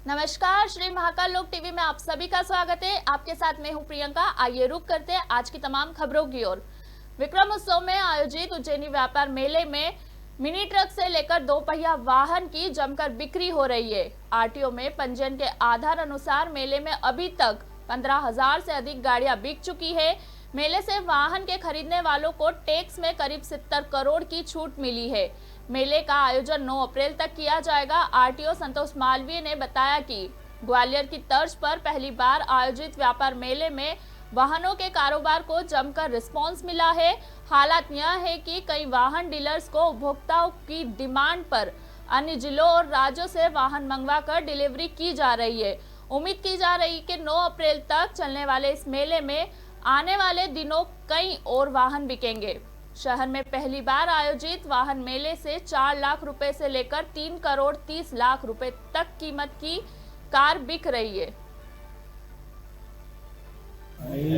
नमस्कार, श्री महाकाल लोक टीवी में आप सभी का स्वागत है। आपके साथ मैं हूं प्रियंका। आइए रुक करते हैं आज की तमाम खबरों की ओर। विक्रम उत्सव में आयोजित उज्जैनी व्यापार मेले में मिनी ट्रक से लेकर दो पहिया वाहन की जमकर बिक्री हो रही है। आरटीओ में पंजीयन के आधार अनुसार मेले में अभी तक 15,000 से अधिक गाड़ियां बिक चुकी है। मेले से वाहन के खरीदने वालों को टैक्स में करीब 70 करोड़ की छूट मिली है। मेले का आयोजन 9 अप्रैल तक किया जाएगा। आरटीओ संतोष मालवीय ने बताया कि ग्वालियर की तर्ज पर पहली बार आयोजित व्यापार मेले में वाहनों के कारोबार को जमकर रिस्पांस मिला है। हालात यह है कि कई वाहन डीलर्स को उपभोक्ताओं की डिमांड पर अन्य जिलों और राज्यों से वाहन मंगवाकर डिलीवरी की जा रही है। उम्मीद की जा रही है कि 9 अप्रैल तक चलने वाले इस मेले में आने वाले दिनों कई और वाहन बिकेंगे। शहर में पहली बार आयोजित वाहन मेले से 4 लाख रुपए से लेकर 3 करोड़ 30 लाख रुपए तक कीमत की कार बिक रही है।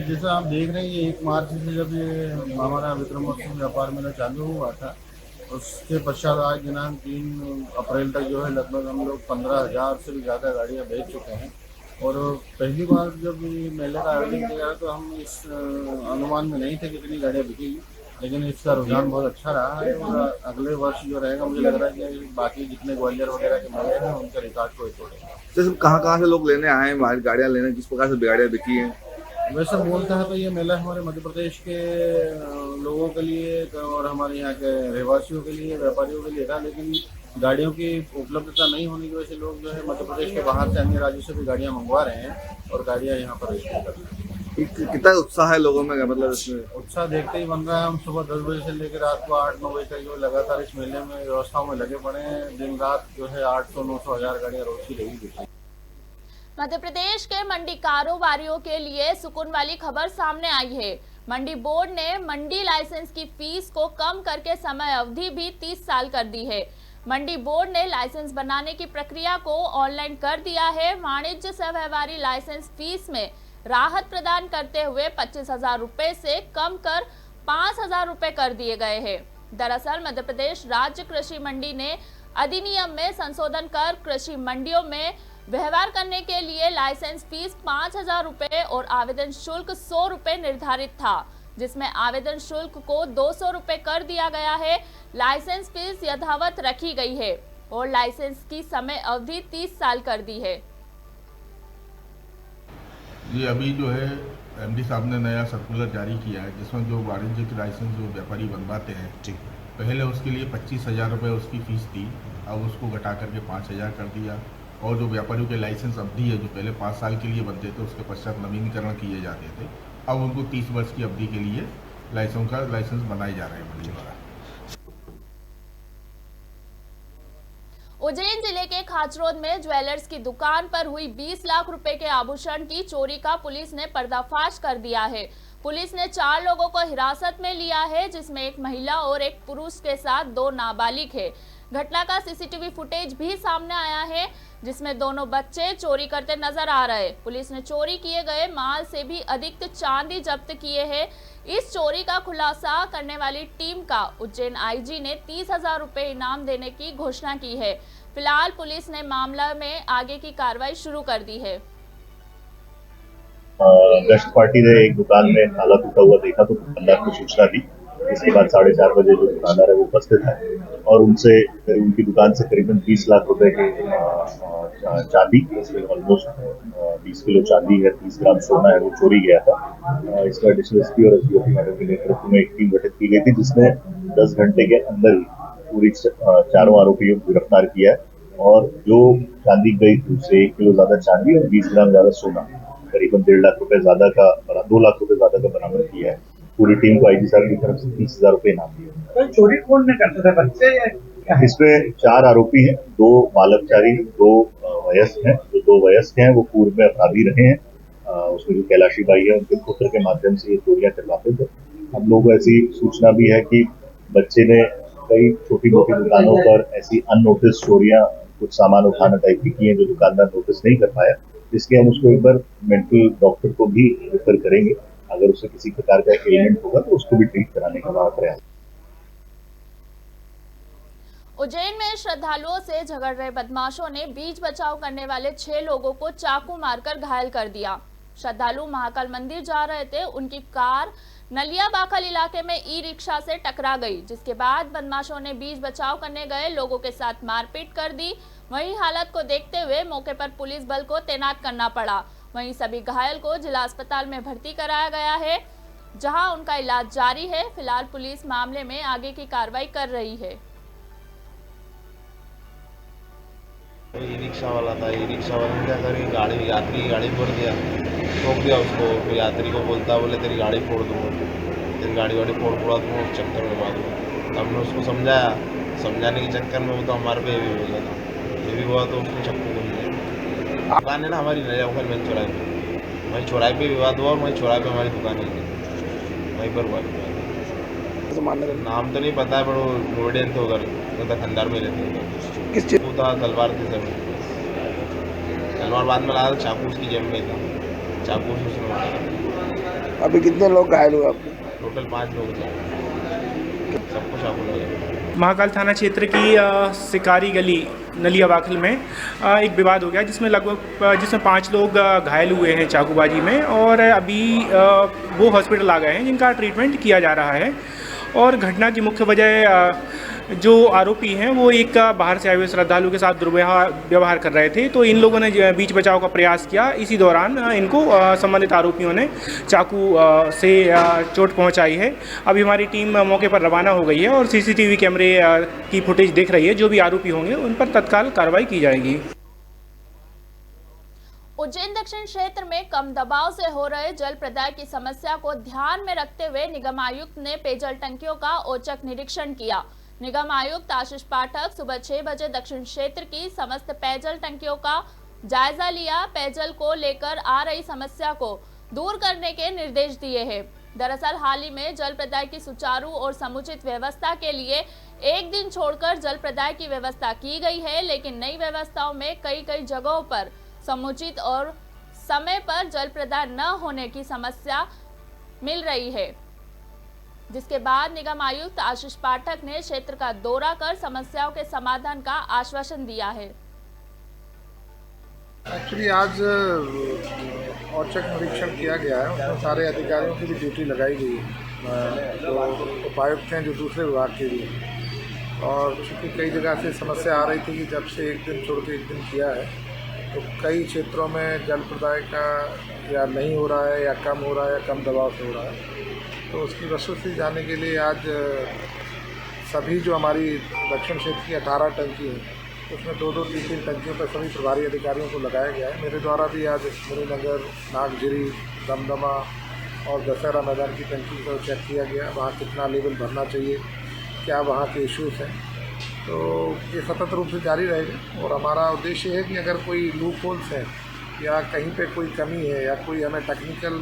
जैसा आप देख रहे हैं, 1 मार्च से जब ये हमारा विक्रमोत्सव व्यापार मेला चालू हुआ था, उसके पश्चात आज दिनांक 3 अप्रैल तक जो है लगभग हम लोग 15,000 से भी ज़्यादा गाड़ियाँ बेच चुके हैं। और पहली बार जब ये मेले का आयोजन किया तो हम इस अनुमान में नहीं थे कितनी गाड़ियाँ बिकेगी, लेकिन इसका रुझान बहुत अच्छा रहा है। और अगले वर्ष जो रहेगा, मुझे लग रहा है कि बाकी जितने ग्वालियर वगैरह के मेले हैं उनके रिकॉर्ड को ही तोड़ेंगे। जैसे कहाँ से लोग लेने आए हैं गाड़ियाँ लेने, किस प्रकार से गाड़ियाँ बिकी हैं? वैसे बोलता है तो ये मेला हमारे मध्य प्रदेश के लोगों के लिए और हमारे यहाँ के रहवासियों के लिए, व्यापारियों के लिए था, लेकिन गाड़ियों की उपलब्धता नहीं होने की वजह से लोग जो है मध्य प्रदेश के बाहर से अन्य राज्यों से भी गाड़ियाँ मंगवा रहे हैं और गाड़ियाँ यहाँ पर रजिस्टर कर रहे हैं। कितना उत्साह है लोगों में, मतलब इसमें? उत्साह देखते ही बन रहा है। हम सुबह 10 बजे से लेकर रात को 8-9 बजे तक जो लगातार इस मेले में व्यवस्थाओं में लगे पड़े हैं। दिन रात जो है 800-900 हज़ार गाड़ियाँ रोज की रहेगी। मध्य प्रदेश के मंडी कारोबारियों के लिए सुकून वाली खबर सामने आई है। मंडी बोर्ड ने मंडी लाइसेंस की फीस को कम करके समय अवधि भी 30 साल कर दी है। मंडी बोर्ड ने लाइसेंस बनाने की प्रक्रिया को ऑनलाइन कर दिया है। वाणिज्य सहव्यवहारी लाइसेंस फीस में राहत प्रदान करते हुए 25,000 रुपए से कम कर 5,000 रुपए कर दिए गए हैं। दरअसल मध्य प्रदेश राज्य कृषि मंडी ने अधिनियम में संशोधन कर कृषि मंडियों में व्यवहार करने के लिए लाइसेंस फीस 5,000 रुपए और आवेदन शुल्क 100 रुपए निर्धारित था, जिसमें आवेदन शुल्क को 200 रुपए कर दिया गया है। लाइसेंस फीस यथावत रखी गई है और लाइसेंस की समय अवधि 30 साल कर दी है। ये अभी जो है एमडी साहब ने नया सर्कुलर जारी किया है, जिसमें जो वाणिज्यिक लाइसेंस जो व्यापारी बनवाते हैं, पहले उसके लिए 25,000 रुपये उसकी फ़ीस थी, अब उसको घटा करके 5,000 कर दिया। और जो व्यापारियों के लाइसेंस अवधि है, जो पहले 5 साल के लिए बनते थे, उसके पश्चात नवीनीकरण किए जाते थे, अब उनको 30 वर्ष की अवधि के लिए लाइसेंस बनाए जा रहे हैं मंडी द्वारा। उज्जैन जिले के खाचरोद में ज्वेलर्स की दुकान पर हुई 20 लाख रुपए के आभूषण की चोरी का पुलिस ने पर्दाफाश कर दिया है। पुलिस ने 4 लोगों को हिरासत में लिया है, जिसमें एक महिला और एक पुरुष के साथ 2 नाबालिग है। घटना का सीसीटीवी फुटेज भी सामने आया है, जिसमें दोनों बच्चे चोरी करते नजर आ रहे। पुलिस ने चोरी किए गए माल से भी अधिक चांदी जब्त किए हैं। इस चोरी का खुलासा करने वाली टीम का उज्जैन आईजी ने 30,000 रुपए इनाम देने की घोषणा की है। फिलहाल पुलिस ने मामला में आगे की कार्रवाई शुरू कर दी है। गश्त पार्टी ने एक दुकान में ताला टूटा हुआ देखा तो दुकानदार को सूचना दी। इसके बाद 4:30 बजे जो दुकानदार है वो उपस्थित है और उनसे उनकी दुकान से करीबन 20 लाख रुपए की चांदी, ऑलमोस्ट 20 किलो चांदी है, 30 ग्राम सोना है, वो चोरी गया था। इसका एडिशनल एसपी और एसडीओपी मैडम के नेतृत्व में एक टीम गठित की गई थी, जिसने 10 घंटे के अंदर ही पूरी 4 आरोपियों को गिरफ्तार किया है। और जो चांदी गई थी उससे 1 किलो ज्यादा चांदी और 20 ग्राम ज्यादा सोना, करीबन 1.5 लाख रुपए ज्यादा का 2 लाख रुपए ज्यादा का बरामद किया है। पूरी टीम को आईजी साहब की तरफ से 30,000 रुपए इनाम दिए। तो चोरी कौन ने करते थे, बच्चे? इसमें 4 आरोपी हैं, 2 बालकचारी, 2 वयस्क हैं। जो 2 वयस्क हैं वो पूर्व में अपराधी रहे हैं। उसमें जो कैलाशी भाई है, उनके पुत्र के माध्यम से ये चोरियां करवाते थे। हम लोग को ऐसी सूचना भी है कि बच्चे ने कई छोटी मोटी दुकानों पर ऐसी अननोटिस चोरियां, कुछ सामान उठाना टाइप की किए जो दुकानदार नोटिस नहीं कर पाया, जिसके हम उसको एक बार मेंटल डॉक्टर को भी रेफर करेंगे। अगर उसे किसी प्रकार का एलिमेंट होगा तो उसको भी ट्रीट कराने का प्रयास। उज्जैन में श्रद्धालुओं से झगड़ रहे बदमाशों ने बीच बचाव करने वाले 6 लोगों को चाकू मारकर घायल कर दिया। श्रद्धालु महाकाल मंदिर जा रहे थे, उनकी कार नलिया बाखल इलाके में ई रिक्शा से टकरा गई, जिसके बाद बदमाशों ने बीच बचाव करने गए लोगों के साथ मारपीट कर दी। वहीं हालत को देखते हुए मौके पर पुलिस बल को तैनात करना पड़ा। वहीं सभी घायल को जिला अस्पताल में भर्ती कराया गया है, जहां उनका इलाज जारी है। फिलहाल पुलिस मामले में आगे की कार्रवाई कर रही है। ई रिक्शा वाला था, ई रिक्शा वाले ने क्या करी, गाड़ी यात्री की गाड़ी फोड़ दिया, ठोक दिया उसको। फिर यात्री को बोलता बोले तेरी गाड़ी फोड़ दूँगा, तेरी गाड़ी वाड़ी फोड़ दूँगा चक्कर में मारूँगा। तो हमने उसको समझाया, समझाने के चक्कर में वो तो हमारे पे भी हो गया था। ये भी हुआ तो उसने चक्कू को दिया। दुकान है ना हमारी नया मेन चौराहे पे, वहीं चौराहे पे विवाद हुआ और वहीं चौराहे पे हमारी दुकान है, वहीं पर हुआ विवाद। नाम तो नहीं पता है, पर वो नोएडियन थे, उधर खंडार में रहते थे। किस चीज वो था तलवार थी सर, तलवार बाद में लाया, चाकू उसकी जेब में था, चाकू से उसने मारा। अभी कितने लोग घायल हुए आपके? टोटल 5 लोग थे, सबको चाकू लगा। महाकाल थाना क्षेत्र की शिकारी गली नलिया बाखल में एक विवाद हो गया, जिसमें लगभग 5 लोग घायल हुए हैं चाकूबाजी में, और अभी वो हॉस्पिटल आ गए हैं जिनका ट्रीटमेंट किया जा रहा है। और घटना की मुख्य वजह जो आरोपी हैं वो एक बाहर से आए हुए श्रद्धालु के साथ दुर्व्यवहार कर रहे थे, तो इन लोगों ने बीच बचाव का प्रयास किया। इसी दौरान इनको संबंधित आरोपियों ने चाकू से चोट पहुंचाई है। अभी हमारी टीम मौके पर रवाना हो गई है और सीसीटीवी कैमरे की फुटेज देख रही है। जो भी आरोपी होंगे उन पर तत्काल कार्रवाई की जाएगी। उज्जैन दक्षिण क्षेत्र में कम दबाव से हो रहे जल प्रदाय की समस्या को ध्यान में रखते हुए निगम आयुक्त ने पेयजल टंकियों का औचक निरीक्षण किया। निगम आयुक्त आशीष पाठक सुबह 6 बजे दक्षिण क्षेत्र की समस्त पेयजल टंकियों का जायजा लिया। पेयजल को लेकर आ रही समस्या को दूर करने के निर्देश दिए हैं। दरअसल हाल ही में जल प्रदाय की सुचारू और समुचित व्यवस्था के लिए एक दिन छोड़कर जल प्रदाय की व्यवस्था की गई है, लेकिन नई व्यवस्थाओं में कई जगहों पर समुचित और समय पर जल प्रदान न होने की समस्या मिल रही है, जिसके बाद निगम आयुक्त आशीष पाठक ने क्षेत्र का दौरा कर समस्याओं के समाधान का आश्वासन दिया है। एक्चुअली आज औचक निरीक्षण किया गया है, उसमें सारे अधिकारियों की भी ड्यूटी लगाई गई है, जो उपायुक्त हैं जो दूसरे विभाग के भी, और चूँकि कई जगह से समस्या आ रही थी कि जब से एक दिन छोड़ के एक दिन किया है तो कई क्षेत्रों में जल प्रदाय का या नहीं हो रहा है या कम हो रहा है या कम दबाव से हो रहा है। तो उसकी वस्तुस्थिति जानने के लिए आज सभी जो हमारी दक्षिण क्षेत्र की 18 टंकी हैं उसमें 2-2, 3-3 टंकियों पर सभी प्रभारी अधिकारियों को लगाया गया है। मेरे द्वारा भी आज मुनीनगर, नागजिरी, दमदमा और दशहरा मैदान की टंकी को चेक किया गया, वहाँ कितना लेवल भरना चाहिए, क्या वहाँ के इश्यूज़ हैं। तो ये सतत रूप से जारी रहेगा और हमारा उद्देश्य है कि अगर कोई लूप होल्स है या कहीं पे कोई कमी है या कोई हमें टेक्निकल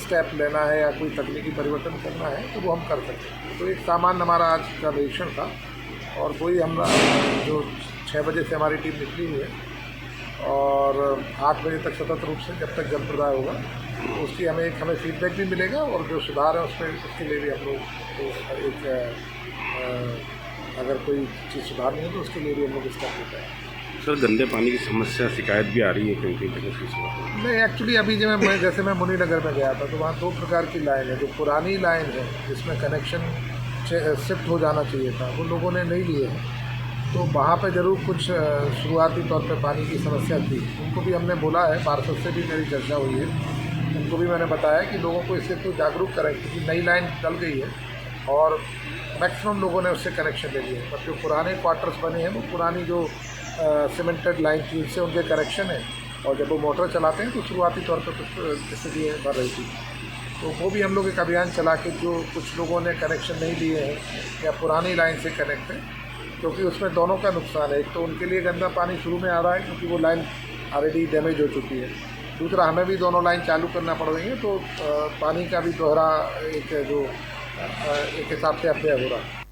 स्टेप लेना है या कोई तकनीकी परिवर्तन करना है तो वो हम कर सकते हैं। तो एक सामान्य हमारा आज का निरीक्षण था और वही हम जो 6 बजे से हमारी टीम निकली हुई है और 8 बजे तक सतत रूप से जब तक जल प्रदाय होगा तो उसकी हमें फीडबैक भी मिलेगा और जो सुधार है उसके लिए भी हम लोग एक अगर कोई चीज़ सुधारनी है तो उसके लिए भी हम लोग स्टेप लेते हैं। सर गंदे पानी की समस्या शिकायत भी आ रही है कहीं कहीं? नहीं, एक्चुअली अभी जैसे मैं मुनीनगर में गया था तो वहाँ 2 प्रकार की लाइन है। जो पुरानी लाइन है जिसमें कनेक्शन शिफ्ट हो जाना चाहिए था वो लोगों ने नहीं लिए हैं, तो वहाँ पे ज़रूर कुछ शुरुआती तौर पे पानी की समस्या थी। उनको भी हमने बोला है, पार्षद से भी मेरी चर्चा हुई है, उनको भी मैंने बताया कि लोगों को इससे तो जागरूक करें क्योंकि नई लाइन डल गई है और मैक्सिमम लोगों ने उससे कनेक्शन ले लिए। पर जो पुराने क्वार्टर्स बने हैं वो पुरानी जो सीमेंटेड लाइन थी उससे उनके कनेक्शन है और जब वो मोटर चलाते हैं तो शुरुआती तौर पर कुछ स्थिति बढ़ रही थी। तो वो भी हम लोग एक अभियान चला के जो कुछ लोगों ने कनेक्शन नहीं लिए हैं या पुरानी लाइन से कनेक्ट है, क्योंकि उसमें दोनों का नुकसान है। एक तो उनके लिए गंदा पानी शुरू में आ रहा है क्योंकि वो लाइन ऑलरेडी डैमेज हो चुकी है, दूसरा हमें भी दोनों लाइन चालू करना पड़ रही है, तो पानी का भी दोहरा एक हिसाब से अपव्यय हो रहा है।